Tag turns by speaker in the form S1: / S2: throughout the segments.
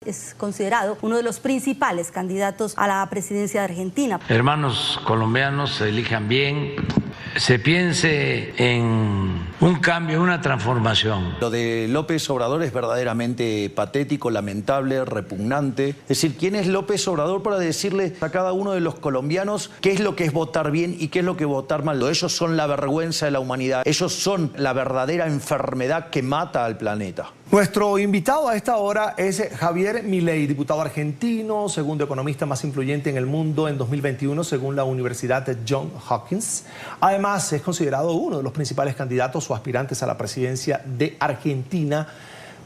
S1: Es considerado uno de los principales candidatos a la presidencia de Argentina.
S2: Hermanos colombianos, se elijan bien, se piense en un cambio, una transformación.
S3: Lo de López Obrador es verdaderamente patético, lamentable, repugnante. Es decir, ¿quién es López Obrador para decirle a cada uno de los colombianos qué es lo que es votar bien y qué es lo que es votar mal? Ellos son la vergüenza de la humanidad, ellos son la verdadera enfermedad que mata al planeta.
S4: Nuestro invitado a esta hora es Javier Milei, diputado argentino, segundo economista más influyente en el mundo en 2021 según la Universidad Johns Hopkins. Además, es considerado uno de los principales candidatos o aspirantes a la presidencia de Argentina.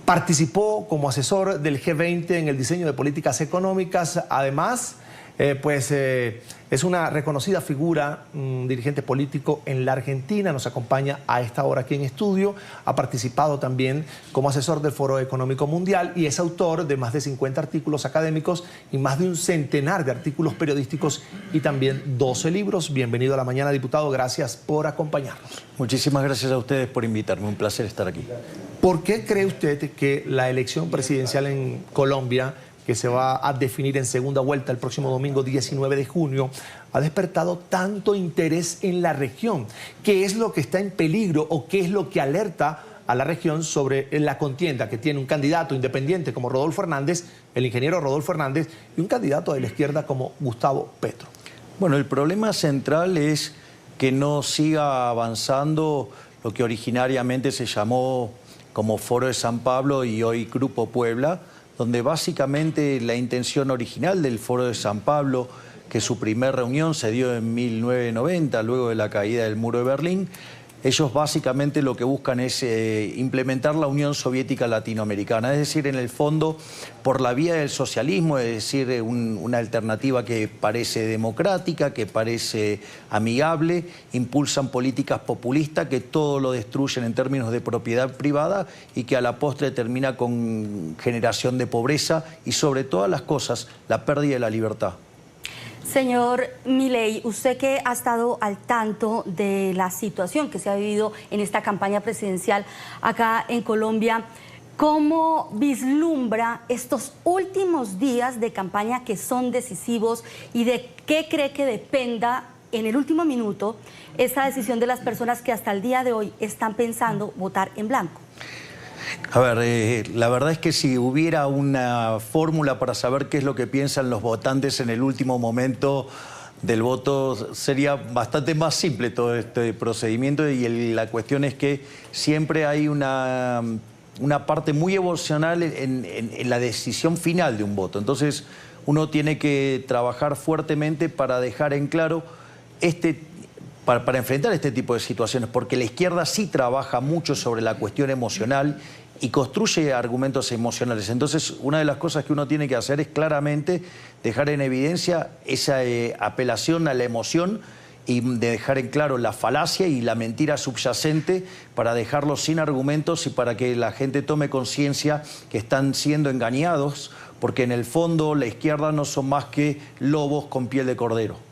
S4: Participó como asesor del G20 en el diseño de políticas económicas. Además, es una reconocida figura, dirigente político en la Argentina. Nos acompaña a esta hora aquí en estudio. Ha participado también como asesor del Foro Económico Mundial y es autor de más de 50 artículos académicos y más de un centenar de artículos periodísticos y también 12 libros. Bienvenido a La Mañana, diputado. Gracias por acompañarnos.
S3: Muchísimas gracias a ustedes por invitarme. Un placer estar aquí.
S4: ¿Por qué cree usted que la elección presidencial en Colombia, que se va a definir en segunda vuelta el próximo domingo 19 de junio, ha despertado tanto interés en la región? ¿Qué es lo que está en peligro o qué es lo que alerta a la región sobre la contienda que tiene un candidato independiente como Rodolfo Hernández, el ingeniero Rodolfo Hernández, y un candidato de la izquierda como Gustavo Petro?
S3: Bueno, el problema central es que no siga avanzando lo que originariamente se llamó como Foro de San Pablo y hoy Grupo Puebla, donde básicamente la intención original del Foro de San Pablo, que su primera reunión se dio en 1990, luego de la caída del muro de Berlín, ellos básicamente lo que buscan es implementar la Unión Soviética Latinoamericana, es decir, en el fondo, por la vía del socialismo, es decir, una alternativa que parece democrática, que parece amigable, impulsan políticas populistas que todo lo destruyen en términos de propiedad privada y que a la postre termina con generación de pobreza y sobre todas las cosas, la pérdida de la libertad.
S1: Señor Milei, usted que ha estado al tanto de la situación que se ha vivido en esta campaña presidencial acá en Colombia, ¿cómo vislumbra estos últimos días de campaña que son decisivos y de qué cree que dependa en el último minuto esta decisión de las personas que hasta el día de hoy están pensando votar en blanco?
S3: A ver, la verdad es que si hubiera una fórmula para saber qué es lo que piensan los votantes en el último momento del voto, sería bastante más simple todo este procedimiento y la cuestión es que siempre hay una parte muy emocional en la decisión final de un voto. Entonces uno tiene que trabajar fuertemente para dejar en claro para enfrentar este tipo de situaciones, porque la izquierda sí trabaja mucho sobre la cuestión emocional y construye argumentos emocionales. Entonces, una de las cosas que uno tiene que hacer es claramente dejar en evidencia esa apelación a la emoción y de dejar en claro la falacia y la mentira subyacente para dejarlo sin argumentos y para que la gente tome conciencia que están siendo engañados, porque en el fondo la izquierda no son más que lobos con piel de cordero.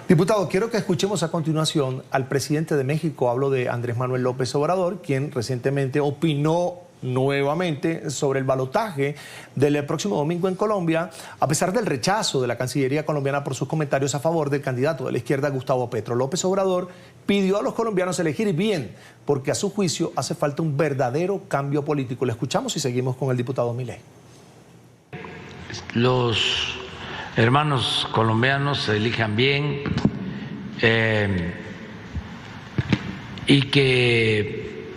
S4: Diputado, quiero que escuchemos a continuación al presidente de México. Hablo de Andrés Manuel López Obrador, quien recientemente opinó nuevamente sobre el balotaje del próximo domingo en Colombia, a pesar del rechazo de la Cancillería colombiana por sus comentarios a favor del candidato de la izquierda Gustavo Petro. López Obrador pidió a los colombianos elegir bien, porque a su juicio hace falta un verdadero cambio político. Le escuchamos y seguimos con el diputado Milei.
S2: Los hermanos colombianos se elijan bien y que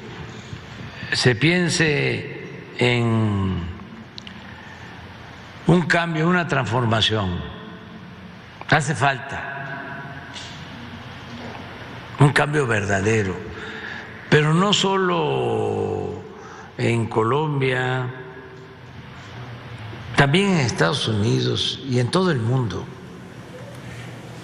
S2: se piense en un cambio, una transformación. Hace falta un cambio verdadero, pero no solo en Colombia, también en Estados Unidos y en todo el mundo.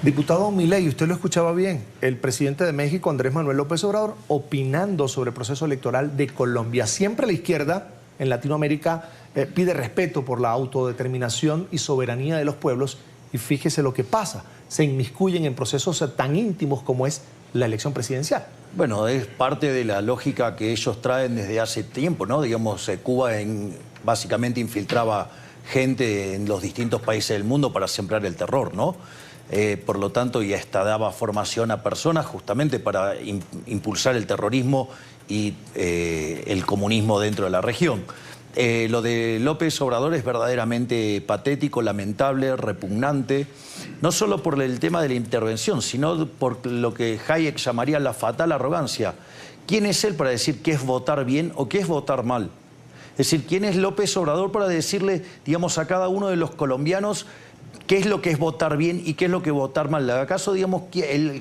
S4: Diputado Milei, usted lo escuchaba bien, el presidente de México, Andrés Manuel López Obrador, opinando sobre el proceso electoral de Colombia. Siempre la izquierda en Latinoamérica pide respeto por la autodeterminación y soberanía de los pueblos, y fíjese lo que pasa, se inmiscuyen en procesos tan íntimos como es la elección presidencial.
S3: Bueno, es parte de la lógica que ellos traen desde hace tiempo, ¿no? Digamos, Cuba básicamente infiltraba gente en los distintos países del mundo para sembrar el terror, ¿no? Por lo tanto, y esta daba formación a personas justamente para impulsar el terrorismo y el comunismo dentro de la región. Lo de López Obrador es verdaderamente patético, lamentable, repugnante, no solo por el tema de la intervención, sino por lo que Hayek llamaría la fatal arrogancia. ¿Quién es él para decir qué es votar bien o qué es votar mal? Es decir, ¿quién es López Obrador para decirle, digamos, a cada uno de los colombianos qué es lo que es votar bien y qué es lo que es votar mal? ¿Acaso, digamos,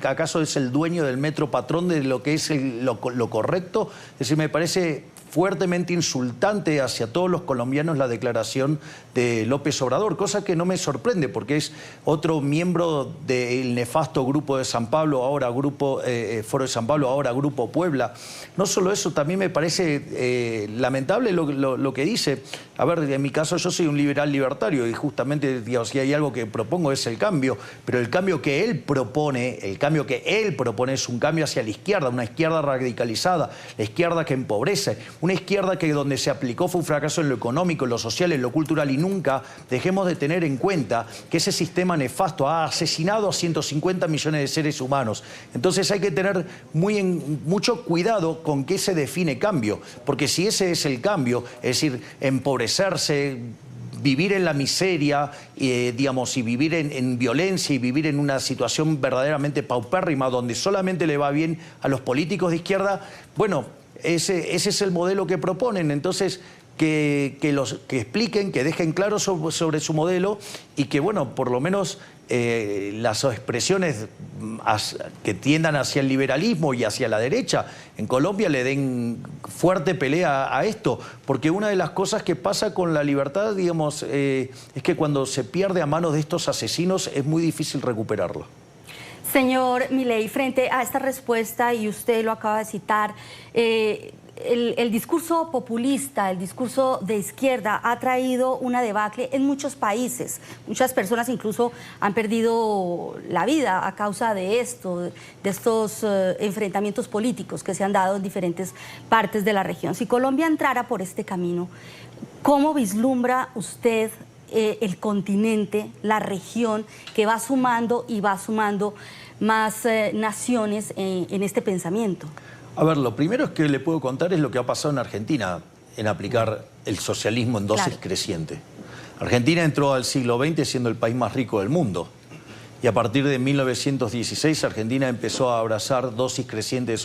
S3: acaso es el dueño del metro patrón de lo que es lo correcto? Es decir, me parece fuertemente insultante hacia todos los colombianos la declaración de López Obrador, cosa que no me sorprende porque es otro miembro del nefasto Grupo de San Pablo, ahora Grupo Foro de San Pablo, ahora Grupo Puebla. No solo eso, también me parece lamentable lo que dice. A ver, en mi caso yo soy un liberal libertario y justamente, digamos, si hay algo que propongo es el cambio, pero el cambio que él propone, es un cambio hacia la izquierda, una izquierda radicalizada, la izquierda que empobrece, una izquierda que donde se aplicó fue un fracaso en lo económico, en lo social, en lo cultural, y nunca dejemos de tener en cuenta que ese sistema nefasto ha asesinado a 150 millones de seres humanos. Entonces hay que tener mucho cuidado con qué se define cambio, porque si ese es el cambio, es decir, empobrecerse, vivir en la miseria, digamos, y vivir en violencia y vivir en una situación verdaderamente paupérrima donde solamente le va bien a los políticos de izquierda, bueno, ese es el modelo que proponen. Entonces, que expliquen, que dejen claro sobre su modelo y que, bueno, por lo menos las expresiones que tiendan hacia el liberalismo y hacia la derecha en Colombia le den fuerte pelea a esto, porque una de las cosas que pasa con la libertad, digamos, es que cuando se pierde a manos de estos asesinos es muy difícil recuperarlo.
S1: Señor Milei, frente a esta respuesta, y usted lo acaba de citar, el discurso populista, el discurso de izquierda ha traído una debacle en muchos países. Muchas personas incluso han perdido la vida a causa de esto, de estos enfrentamientos políticos que se han dado en diferentes partes de la región. Si Colombia entrara por este camino, ¿cómo vislumbra usted el continente, la región que va sumando y va sumando más naciones en este pensamiento?
S3: A ver, lo primero que le puedo contar es lo que ha pasado en Argentina en aplicar el socialismo en dosis creciente. Argentina entró al siglo XX siendo el país más rico del mundo y a partir de 1916 Argentina empezó a abrazar dosis crecientes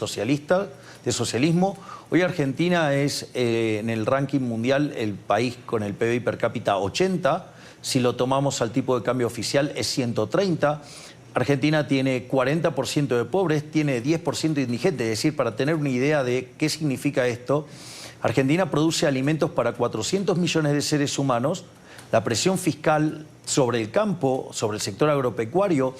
S3: de socialismo. Hoy Argentina es en el ranking mundial el país con el PBI per cápita 80, si lo tomamos al tipo de cambio oficial es 130. Argentina tiene 40% de pobres, tiene 10% de indigentes, es decir, para tener una idea de qué significa esto, Argentina produce alimentos para 400 millones de seres humanos, la presión fiscal sobre el campo, sobre el sector agropecuario,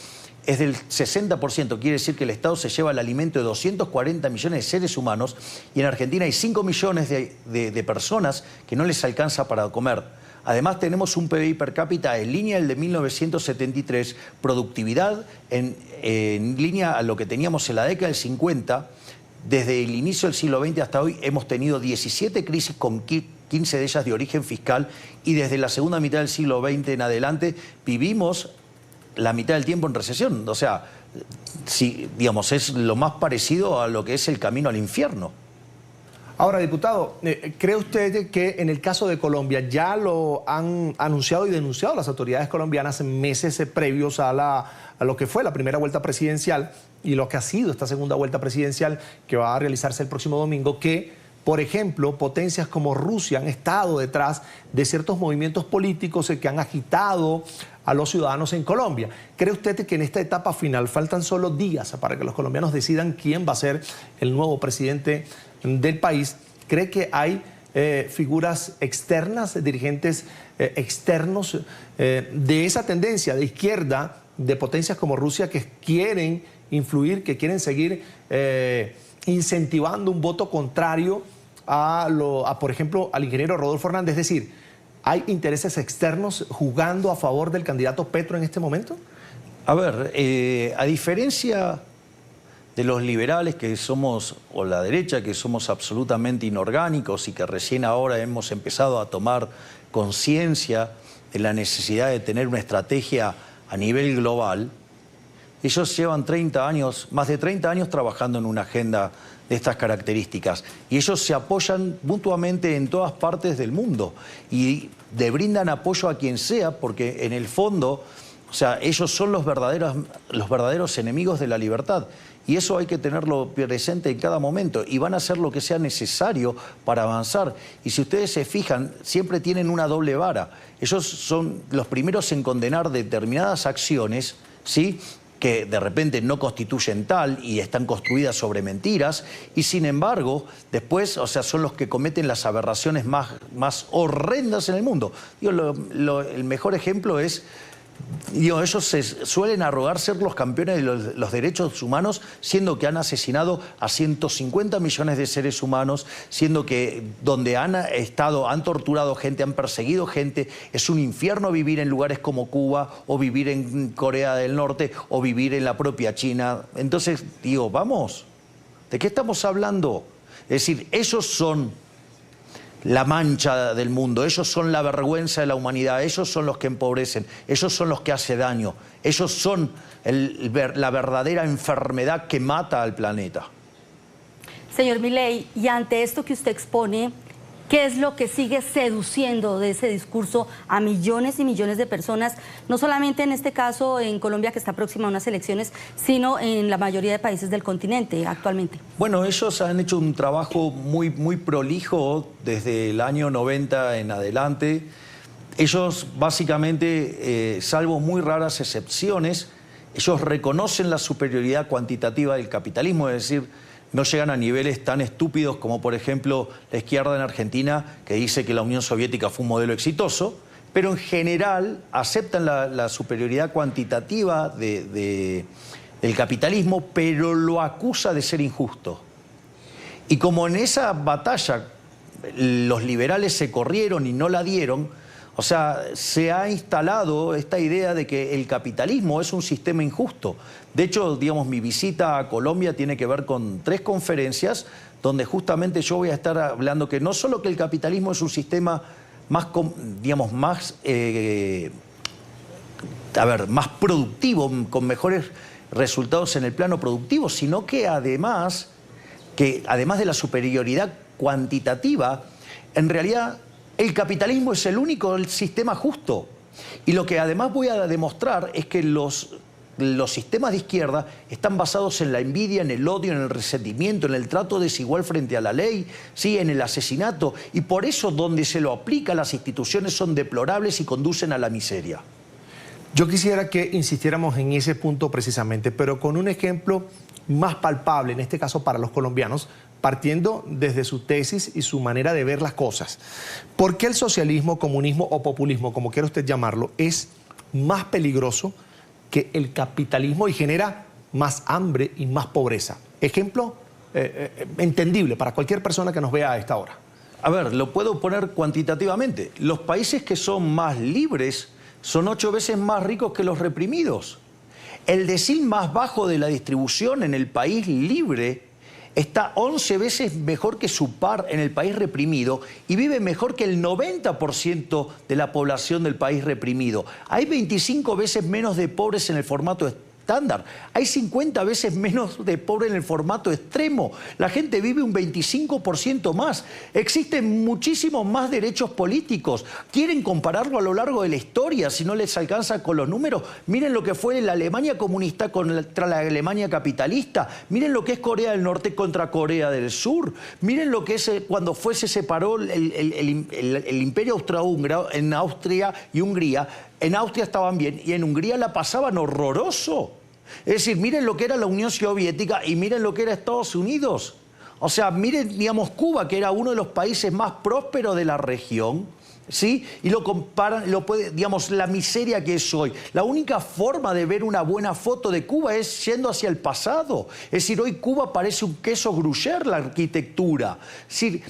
S3: es del 60%, quiere decir que el Estado se lleva el alimento de 240 millones de seres humanos y en Argentina hay 5 millones de personas que no les alcanza para comer. Además tenemos un PBI per cápita en línea al de 1973, productividad en línea a lo que teníamos en la década del 50. Desde el inicio del siglo XX hasta hoy hemos tenido 17 crisis con 15 de ellas de origen fiscal y desde la segunda mitad del siglo XX en adelante vivimos la mitad del tiempo en recesión. O sea, si, digamos, es lo más parecido a lo que es el camino al infierno.
S4: Ahora, diputado, ¿cree usted que en el caso de Colombia ya lo han anunciado y denunciado las autoridades colombianas en meses previos a lo que fue la primera vuelta presidencial y lo que ha sido esta segunda vuelta presidencial que va a realizarse el próximo domingo, que, por ejemplo, potencias como Rusia han estado detrás de ciertos movimientos políticos que han agitado a los ciudadanos en Colombia? ¿Cree usted que en esta etapa final faltan solo días para que los colombianos decidan quién va a ser el nuevo presidente del país? ¿Cree que hay figuras externas, dirigentes externos de esa tendencia de izquierda, de potencias como Rusia, que quieren influir, que quieren seguir incentivando un voto contrario por ejemplo, al ingeniero Rodolfo Hernández? Es decir, ¿hay intereses externos jugando a favor del candidato Petro en este momento?
S3: A ver, a diferencia de los liberales que somos, o la derecha, que somos absolutamente inorgánicos y que recién ahora hemos empezado a tomar conciencia de la necesidad de tener una estrategia a nivel global, ellos llevan 30 años, más de 30 años trabajando en una agenda de estas características. Y ellos se apoyan mutuamente en todas partes del mundo y le brindan apoyo a quien sea, porque en el fondo, o sea, ellos son los verdaderos enemigos de la libertad. Y eso hay que tenerlo presente en cada momento. Y van a hacer lo que sea necesario para avanzar. Y si ustedes se fijan, siempre tienen una doble vara. Ellos son los primeros en condenar determinadas acciones, ¿sí?, que de repente no constituyen tal y están construidas sobre mentiras, y sin embargo, después, o sea, son los que cometen las aberraciones más horrendas en el mundo. El mejor ejemplo es, ellos se suelen arrogar ser los campeones de los derechos humanos, siendo que han asesinado a 150 millones de seres humanos, siendo que donde han torturado gente, han perseguido gente. Es un infierno vivir en lugares como Cuba, o vivir en Corea del Norte, o vivir en la propia China. Entonces, digo, vamos, ¿de qué estamos hablando? Es decir, ellos son la mancha del mundo, ellos son la vergüenza de la humanidad, ellos son los que empobrecen, ellos son los que hacen daño, ellos son la verdadera enfermedad que mata al planeta.
S1: Señor Milei, y ante esto que usted expone, ¿qué es lo que sigue seduciendo de ese discurso a millones y millones de personas, no solamente en este caso en Colombia, que está próxima a unas elecciones, sino en la mayoría de países del continente actualmente?
S3: Bueno, ellos han hecho un trabajo muy prolijo desde el año 90 en adelante. Ellos básicamente, salvo muy raras excepciones, ellos reconocen la superioridad cuantitativa del capitalismo, es decir, no llegan a niveles tan estúpidos como, por ejemplo, la izquierda en Argentina, que dice que la Unión Soviética fue un modelo exitoso, pero en general aceptan la superioridad cuantitativa del capitalismo, pero lo acusa de ser injusto. Y como en esa batalla los liberales se corrieron y no la dieron, o sea, se ha instalado esta idea de que el capitalismo es un sistema injusto. De hecho, digamos, mi visita a Colombia tiene que ver con 3 conferencias donde justamente yo voy a estar hablando que no solo que el capitalismo es un sistema más, digamos, más productivo, con mejores resultados en el plano productivo, sino que además de la superioridad cuantitativa, en realidad el capitalismo es el único sistema justo. Y lo que además voy a demostrar es que los sistemas de izquierda están basados en la envidia, en el odio, en el resentimiento, en el trato desigual frente a la ley, ¿sí?, en el asesinato. Y por eso donde se lo aplica, las instituciones son deplorables y conducen a la miseria.
S4: Yo quisiera que insistiéramos en ese punto precisamente, pero con un ejemplo más palpable, en este caso para los colombianos, partiendo desde su tesis y su manera de ver las cosas. ¿Por qué el socialismo, comunismo o populismo, como quiera usted llamarlo, es más peligroso que el capitalismo y genera más hambre y más pobreza? Ejemplo entendible para cualquier persona que nos vea a esta hora.
S3: A ver, lo puedo poner cuantitativamente. Los países que son más libres son 8 veces más ricos que los reprimidos. El decil más bajo de la distribución en el país libre está 11 veces mejor que su par en el país reprimido y vive mejor que el 90% de la población del país reprimido. Hay 25 veces menos de pobres en el formato estándar. Hay 50 veces menos de pobres en el formato extremo. La gente vive un 25% más. Existen muchísimos más derechos políticos. ¿Quieren compararlo a lo largo de la historia? Si no les alcanza con los números, miren lo que fue la Alemania comunista contra la Alemania capitalista. Miren lo que es Corea del Norte contra Corea del Sur. Miren lo que es cuando se separó el Imperio Austrohúngaro en Austria y Hungría. En Austria estaban bien y en Hungría la pasaban horroroso. Es decir, miren lo que era la Unión Soviética y miren lo que era Estados Unidos. O sea, miren, digamos, Cuba, que era uno de los países más prósperos de la región, ¿sí? Y lo comparan, digamos, la miseria que es hoy. La única forma de ver una buena foto de Cuba es yendo hacia el pasado. Es decir, hoy Cuba parece un queso gruyère, la arquitectura. Es decir,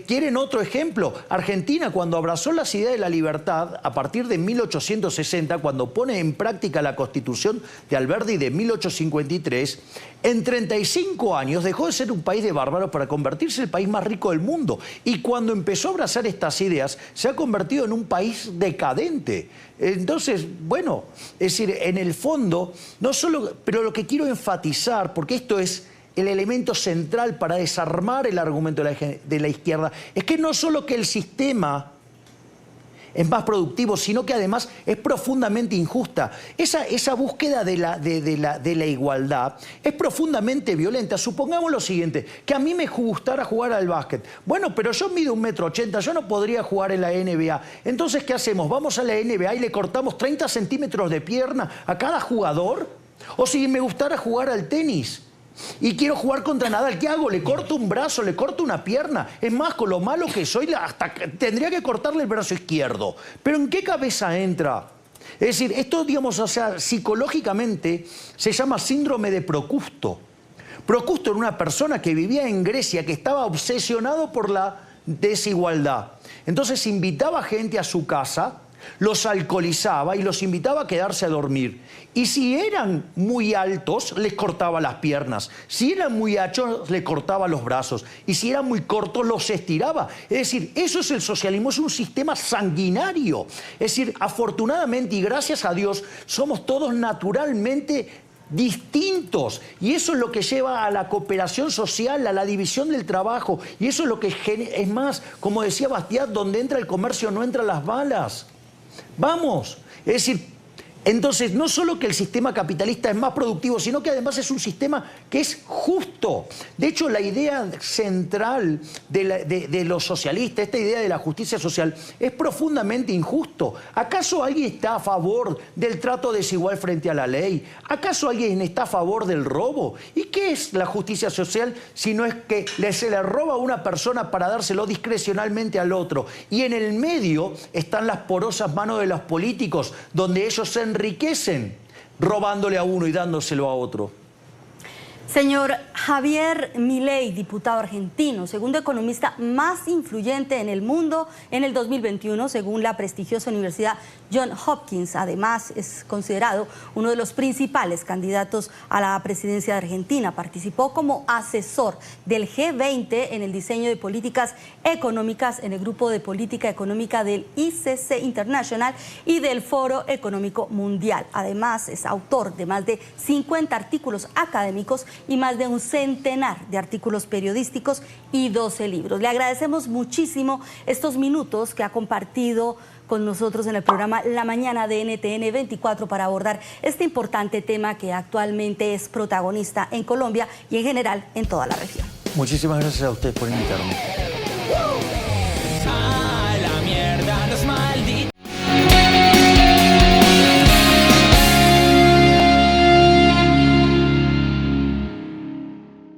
S3: ¿quieren otro ejemplo? Argentina, cuando abrazó las ideas de la libertad, a partir de 1860, cuando pone en práctica la Constitución de Alberdi de 1853, en 35 años dejó de ser un país de bárbaros para convertirse en el país más rico del mundo. Y cuando empezó a abrazar estas ideas, se se ha convertido en un país decadente. Entonces, bueno, es decir, en el fondo, no solo, pero lo que quiero enfatizar, porque esto es el elemento central para desarmar el argumento de la izquierda, es que no solo que el sistema es más productivo, sino que además es profundamente injusta. Esa búsqueda de la igualdad es profundamente violenta. Supongamos lo siguiente, que a mí me gustara jugar al básquet. Bueno, pero yo mido 1,80 m, yo no podría jugar en la NBA. Entonces, ¿qué hacemos? ¿Vamos a la NBA y le cortamos 30 centímetros de pierna a cada jugador? O si me gustara jugar al tenis y quiero jugar contra Nadal, ¿qué hago? ¿Le corto un brazo? ¿Le corto una pierna? Es más, con lo malo que soy, hasta tendría que cortarle el brazo izquierdo. ¿Pero en qué cabeza entra? Es decir, esto, digamos, o sea, psicológicamente se llama síndrome de Procusto. Procusto era una persona que vivía en Grecia, que estaba obsesionado por la desigualdad. Entonces invitaba gente a su casa, los alcoholizaba y los invitaba a quedarse a dormir. Y si eran muy altos, les cortaba las piernas. Si eran muy anchos, les cortaba los brazos. Y si eran muy cortos, los estiraba. Es decir, eso es el socialismo, es un sistema sanguinario. Es decir, afortunadamente y gracias a Dios, somos todos naturalmente distintos, y eso es lo que lleva a la cooperación social, a la división del trabajo, y eso es lo que es más, como decía Bastiat, donde entra el comercio no entran las balas. Vamos, es decir, entonces no solo que el sistema capitalista es más productivo, sino que además es un sistema que es justo. De hecho, la idea central de los socialistas, esta idea de la justicia social, es profundamente injusto. ¿Acaso alguien está a favor del trato desigual frente a la ley? ¿Acaso alguien está a favor del robo? ¿Y qué es la justicia social si no es que se le roba a una persona para dárselo discrecionalmente al otro? Y en el medio están las porosas manos de los políticos, donde ellos se enriquecen robándole a uno y dándoselo a otro.
S1: Señor Javier Milei, diputado argentino, segundo economista más influyente en el mundo en el 2021, según la prestigiosa Universidad Johns Hopkins. Además, es considerado uno de los principales candidatos a la presidencia de Argentina. Participó como asesor del G20 en el diseño de políticas económicas en el grupo de política económica del ICC International y del Foro Económico Mundial. Además, es autor de más de 50 artículos académicos y más de un centenar de artículos periodísticos y 12 libros. Le agradecemos muchísimo estos minutos que ha compartido con nosotros en el programa La Mañana de NTN 24 para abordar este importante tema que actualmente es protagonista en Colombia y en general en toda la región.
S3: Muchísimas gracias a usted por invitarme.